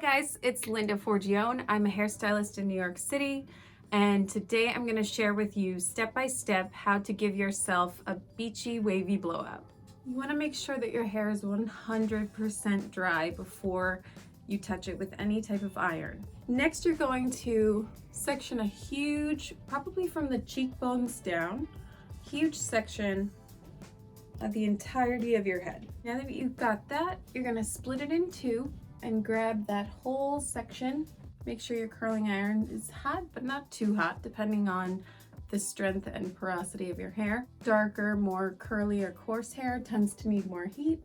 Hi guys, it's Linda Forgione. I'm a hairstylist in New York City, and today I'm going to share with you step by step how to give yourself a beachy wavy blowout. You want to make sure that your hair is 100% dry before you touch it with any type of iron. Next, you're going to section a huge, probably from the cheekbones down, huge section of the entirety of your head. Now that you've got that, you're going to split it in two and grab that whole section. Make sure your curling iron is hot, but not too hot, depending on the strength and porosity of your hair. Darker, more curly or coarse hair tends to need more heat.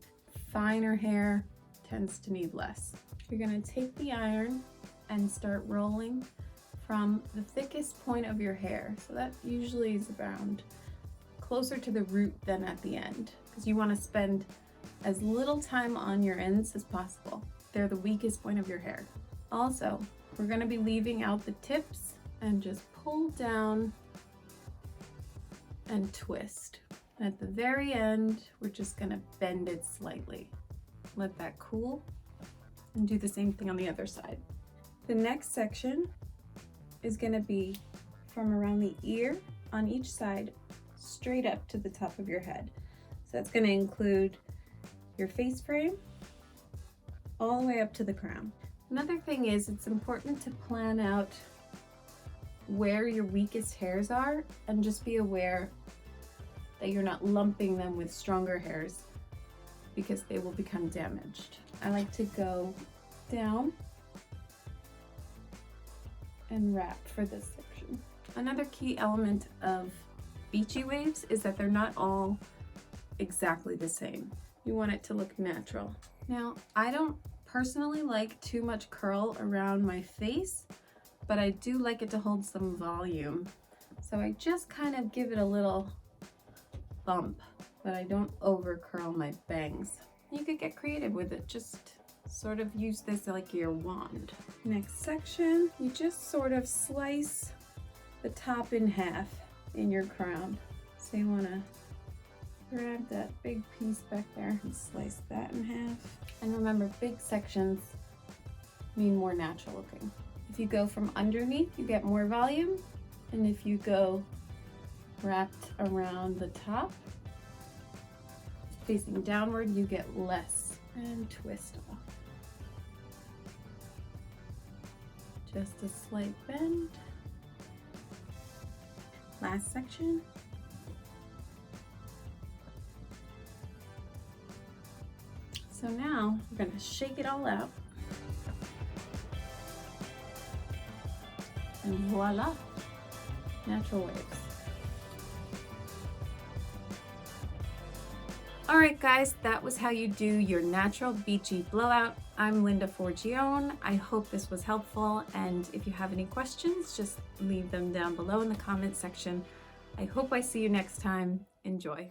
Finer hair tends to need less. You're gonna take the iron and start rolling from the thickest point of your hair. So that usually is around closer to the root than at the end, because you wanna spend as little time on your ends as possible. They're the weakest point of your hair. Also, we're gonna be leaving out the tips and just pull down and twist. And at the very end, we're just gonna bend it slightly. Let that cool and do the same thing on the other side. The next section is gonna be from around the ear on each side, straight up to the top of your head. So that's gonna include your face frame, all the way up to the crown. Another thing is, it's important to plan out where your weakest hairs are and just be aware that you're not lumping them with stronger hairs because they will become damaged. I like to go down and wrap for this section. Another key element of beachy waves is that they're not all exactly the same. You want it to look natural. Now, I don't personally like too much curl around my face, but I do like it to hold some volume. So I just kind of give it a little bump, but I don't over curl my bangs. You could get creative with it, just sort of use this like your wand. Next section, you just sort of slice the top in half in your crown. So you wanna grab that big piece back there and slice that in half. And remember, big sections mean more natural looking. If you go from underneath, you get more volume. And if you go wrapped around the top, facing downward, you get less. And twist off. Just a slight bend. Last section. So now we're gonna shake it all out. And voila, natural waves. All right guys, that was how you do your natural beachy blowout. I'm Linda Forgione. I hope this was helpful, and if you have any questions, just leave them down below in the comment section. I hope I see you next time. Enjoy.